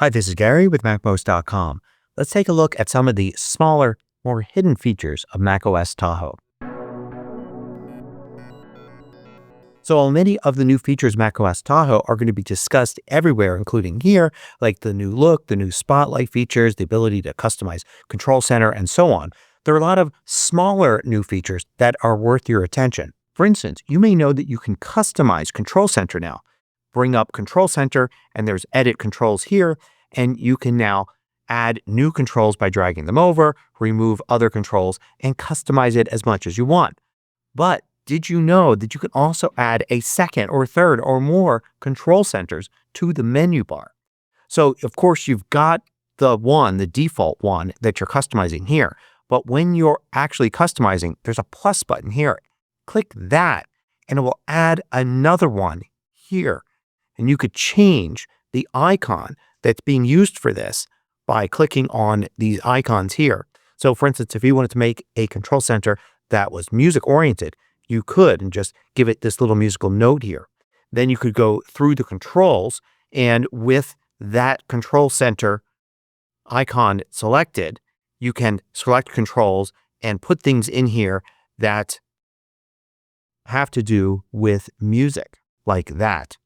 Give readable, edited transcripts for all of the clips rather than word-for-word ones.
Hi, this is Gary with MACMOST.com. Let's take a look at some of the smaller, more hidden features of macOS Tahoe. So many of the new features of macOS Tahoe are going to be discussed everywhere, including here, like the new look, the new spotlight features, the ability to customize Control Center, and so on. There are a lot of smaller new features that are worth your attention. For instance, you may know that you can customize Control Center now. Bring up Control Center, and there's edit controls here, and you can now add new controls by dragging them over, remove other controls, and customize it as much as you want. But did you know that you can also add a second or third or more control centers to the menu bar? So, of course, you've got the default one that you're customizing here. But when you're actually customizing, there's a plus button here. Click that, and it will add another one here. And you could change the icon that's being used for this by clicking on these icons here. So, for instance, if you wanted to make a control center that was music oriented, you could and just give it this little musical note here. Then you could go through the controls, and with that control center icon selected, you can select controls and put things in here that have to do with music, like that.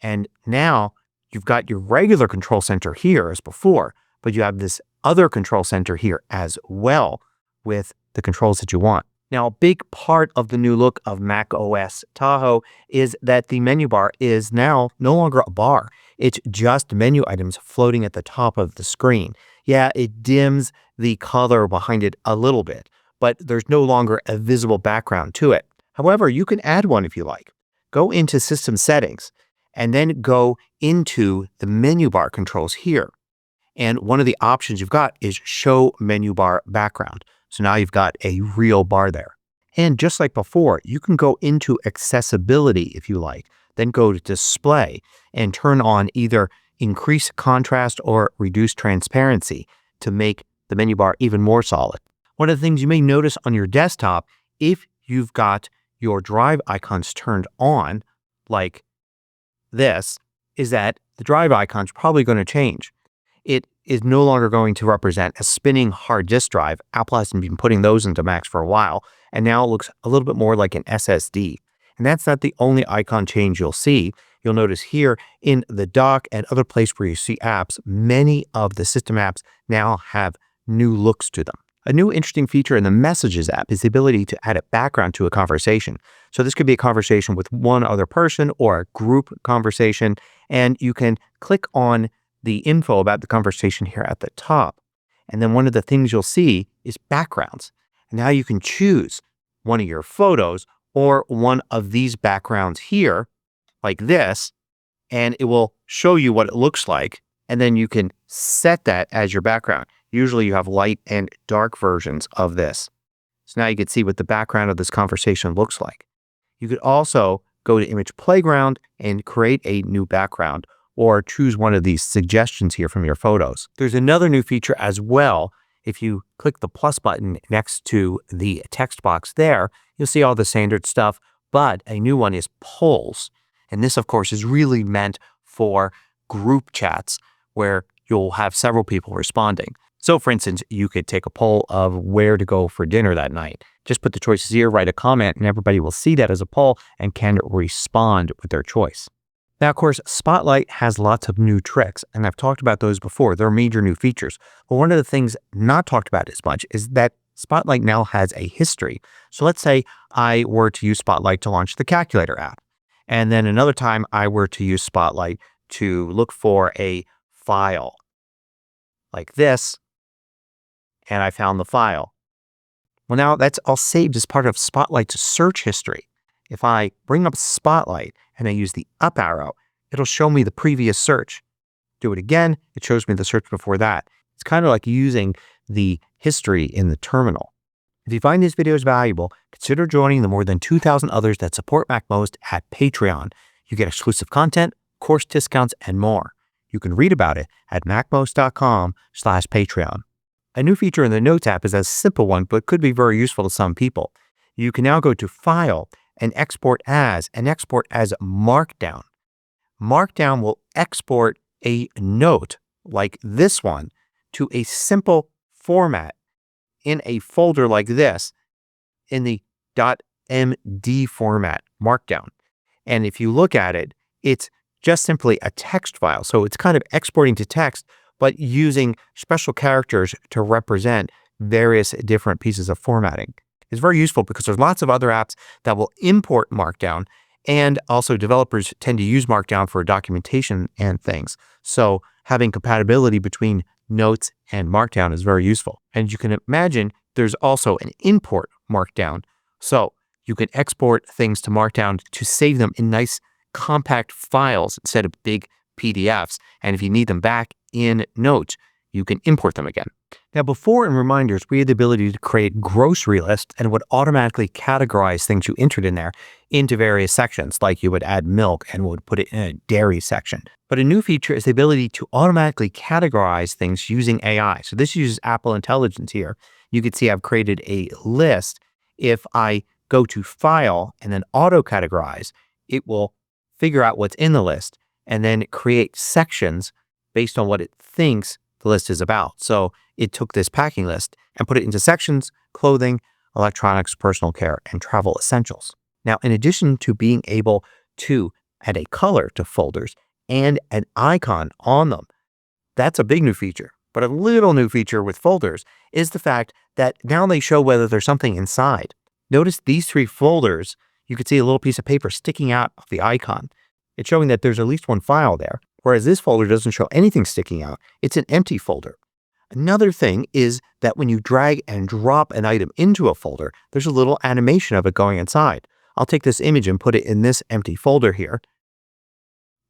And now you've got your regular control center here as before, but you have this other control center here as well with the controls that you want. Now, a big part of the new look of macOS Tahoe is that the menu bar is now no longer a bar. It's just menu items floating at the top of the screen. Yeah, it dims the color behind it a little bit, but there's no longer a visible background to it. However, you can add one if you like. Go into System Settings and then go into the menu bar controls here. And one of the options you've got is Show Menu Bar Background. So now you've got a real bar there. And just like before, you can go into Accessibility if you like, then go to Display and turn on either Increase Contrast or Reduce Transparency to make the menu bar even more solid. One of the things you may notice on your desktop, if you've got your drive icons turned on, like this, is that the drive icon is probably going to change. It is no longer going to represent a spinning hard disk drive. Apple hasn't been putting those into Macs for a while, and now it looks a little bit more like an SSD. And that's not the only icon change you'll see. You'll notice here in the dock and other places where you see apps, many of the system apps now have new looks to them. A new interesting feature in the Messages app is the ability to add a background to a conversation. So this could be a conversation with one other person or a group conversation, and you can click on the info about the conversation here at the top. And then one of the things you'll see is backgrounds. And now you can choose one of your photos or one of these backgrounds here, like this, and it will show you what it looks like. And then you can set that as your background. Usually you have light and dark versions of this. So now you can see what the background of this conversation looks like. You could also go to Image Playground and create a new background, or choose one of these suggestions here from your photos. There's another new feature as well. If you click the plus button next to the text box there, you'll see all the standard stuff, but a new one is polls. And this, of course, is really meant for group chats where you'll have several people responding. So, for instance, you could take a poll of where to go for dinner that night. Just put the choices here, write a comment, and everybody will see that as a poll and can respond with their choice. Now, of course, Spotlight has lots of new tricks, and I've talked about those before. They're major new features. But one of the things not talked about as much is that Spotlight now has a history. So let's say I were to use Spotlight to launch the Calculator app. And then another time I were to use Spotlight to look for a file like this, and I found the file. Well, now that's all saved as part of Spotlight's search history. If I bring up Spotlight and I use the up arrow, it'll show me the previous search. Do it again, it shows me the search before that. It's kind of like using the history in the terminal. If you find these videos valuable, consider joining the more than 2,000 others that support MACMOST at Patreon. You get exclusive content, course discounts, and more. You can read about it at macmost.com/Patreon. A new feature in the Notes app is a simple one, but could be very useful to some people. You can now go to File and Export As Markdown. Markdown will export a note like this one to a simple format in a folder like this in the .md format, Markdown. And if you look at it, it's just simply a text file. So it's kind of exporting to text, but using special characters to represent various different pieces of formatting. It's very useful because there's lots of other apps that will import Markdown, and also developers tend to use Markdown for documentation and things. So having compatibility between Notes and Markdown is very useful. And you can imagine there's also an import Markdown. So you can export things to Markdown to save them in nice compact files instead of big PDFs. And if you need them back in Notes, you can import them again. Now, before in Reminders, we had the ability to create grocery lists and would automatically categorize things you entered in there into various sections, like you would add milk and would put it in a dairy section. But a new feature is the ability to automatically categorize things using AI. So this uses Apple Intelligence here. You can see I've created a list. If I go to File and then Auto Categorize, it will figure out what's in the list and then create sections based on what it thinks the list is about. So it took this packing list and put it into sections: clothing, electronics, personal care, and travel essentials. Now, in addition to being able to add a color to folders and an icon on them, that's a big new feature. But a little new feature with folders is the fact that now they show whether there's something inside. Notice these three folders, you can see a little piece of paper sticking out of the icon. It's showing that there's at least one file there, whereas this folder doesn't show anything sticking out. It's an empty folder. Another thing is that when you drag and drop an item into a folder, there's a little animation of it going inside. I'll take this image and put it in this empty folder here,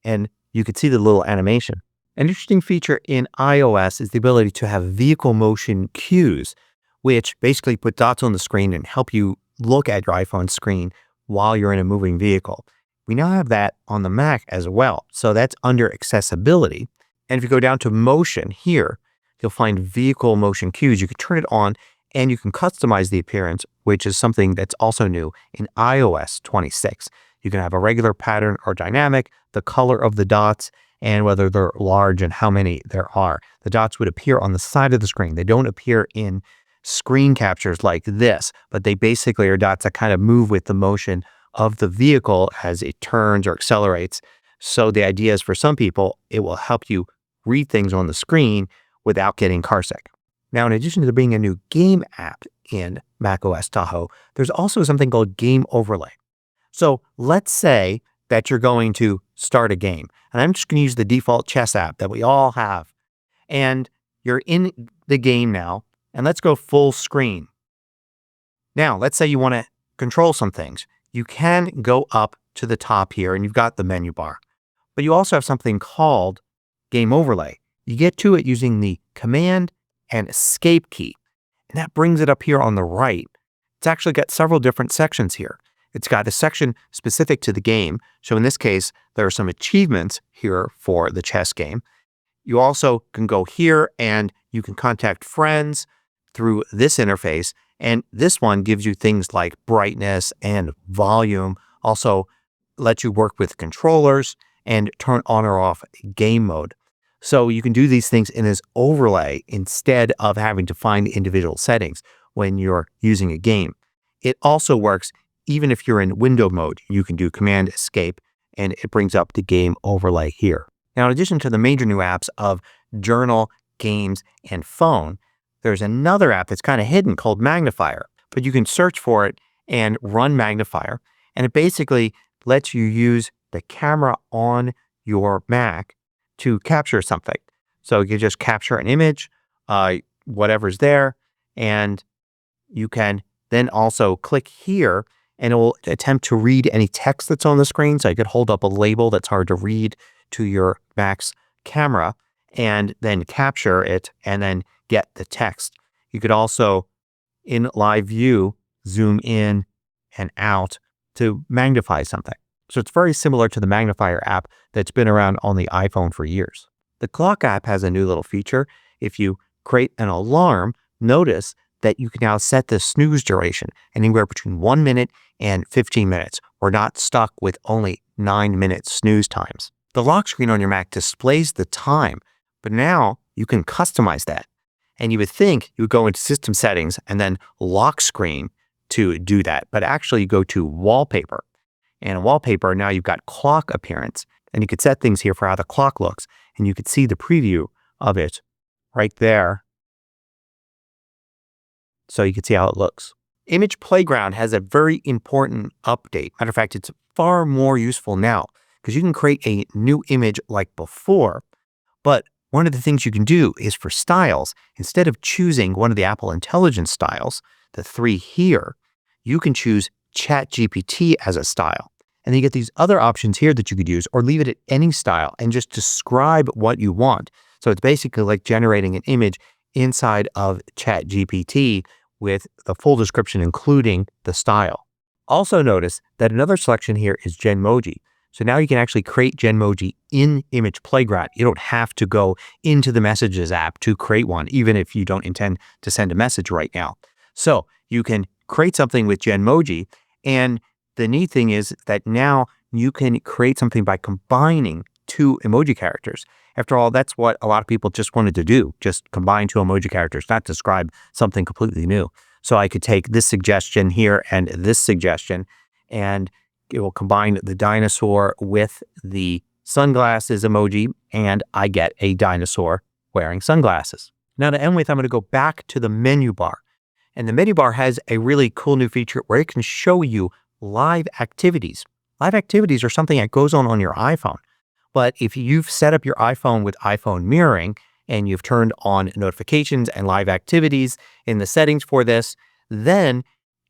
and you can see the little animation. An interesting feature in iOS is the ability to have vehicle motion cues, which basically put dots on the screen and help you look at your iPhone screen while you're in a moving vehicle. We now have that on the Mac as well. So that's under accessibility. And if you go down to motion here, you'll find vehicle motion cues. You can turn it on and you can customize the appearance, which is something that's also new in iOS 26. You can have a regular pattern or dynamic, the color of the dots, and whether they're large and how many there are. The dots would appear on the side of the screen. They don't appear in screen captures like this, but they basically are dots that kind of move with the motion of the vehicle as it turns or accelerates. So the idea is, for some people, it will help you read things on the screen without getting carsick. Now, in addition to there being a new game app in macOS Tahoe, there's also something called Game Overlay. So let's say that you're going to start a game, and I'm just going to use the default chess app that we all have. And you're in the game now, and let's go full screen. Now, let's say you want to control some things. You can go up to the top here and you've got the menu bar, but you also have something called Game Overlay. You get to it using the Command and Escape key, and that brings it up here on the right. It's actually got several different sections here. It's got a section specific to the game. So in this case, there are some achievements here for the chess game. You also can go here and you can contact friends through this interface. And this one gives you things like brightness and volume, also lets you work with controllers and turn on or off game mode. So you can do these things in this overlay instead of having to find the individual settings when you're using a game. It also works even if you're in window mode. You can do Command Escape and it brings up the game overlay here. Now, in addition to the major new apps of Journal, Games, and Phone, there's another app that's kind of hidden called Magnifier, but you can search for it and run Magnifier, and it basically lets you use the camera on your Mac to capture something. So you can just capture an image, whatever's there, and you can then also click here and it will attempt to read any text that's on the screen. So you could hold up a label that's hard to read to your Mac's camera and then capture it and then get the text. You could also, in live view, zoom in and out to magnify something. So it's very similar to the Magnifier app that's been around on the iPhone for years. The Clock app has a new little feature. If you create an alarm, notice that you can now set the snooze duration anywhere between 1 minute and 15 minutes. We're not stuck with only 9-minute snooze times. The lock screen on your Mac displays the time, But now you can customize that. And you would think you would go into System Settings and then Lock Screen to do that. But actually you go to Wallpaper. And in Wallpaper, now you've got clock appearance. And you could set things here for how the clock looks. And you could see the preview of it right there. So you can see how it looks. Image Playground has a very important update. Matter of fact, it's far more useful now because you can create a new image like before. But one of the things you can do is for styles, instead of choosing one of the Apple Intelligence styles, the 3 here, you can choose ChatGPT as a style. And then you get these other options here that you could use, or leave it at any style and just describe what you want. So it's basically like generating an image inside of ChatGPT with the full description, including the style. Also notice that another selection here is Genmoji. So now you can actually create Genmoji in Image Playground. You don't have to go into the Messages app to create one, even if you don't intend to send a message right now. So you can create something with Genmoji, and the neat thing is that now you can create something by combining 2 emoji characters. After all, that's what a lot of people just wanted to do, just combine 2 emoji characters, not describe something completely new. So I could take this suggestion here and this suggestion, and it will combine the dinosaur with the sunglasses emoji, and I get a dinosaur wearing sunglasses. Now to end with, I'm going to go back to the menu bar. And the menu bar has a really cool new feature where it can show you live activities. Live activities are something that goes on your iPhone. But if you've set up your iPhone with iPhone mirroring and you've turned on notifications and live activities in the settings for this, then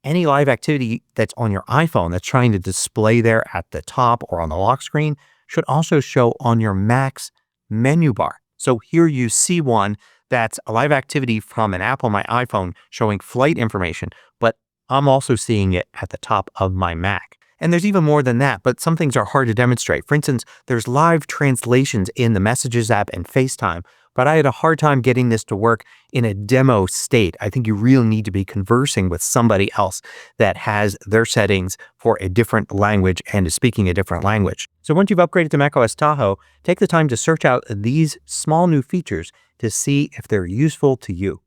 any live activity that's on your iPhone that's trying to display there at the top or on the lock screen should also show on your Mac's menu bar. So here you see one that's a live activity from an app on my iPhone showing flight information, but I'm also seeing it at the top of my Mac. And there's even more than that, but some things are hard to demonstrate. For instance, there's live translations in the Messages app and FaceTime, but I had a hard time getting this to work in a demo state. I think you really need to be conversing with somebody else that has their settings for a different language and is speaking a different language. So once you've upgraded to macOS Tahoe, take the time to search out these small new features to see if they're useful to you.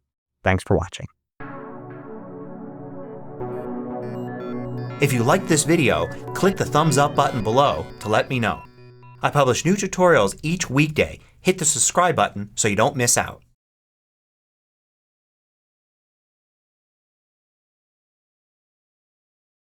Thanks for watching. If you liked this video, click the thumbs up button below to let me know. I publish new tutorials each weekday. Hit the subscribe button so you don't miss out.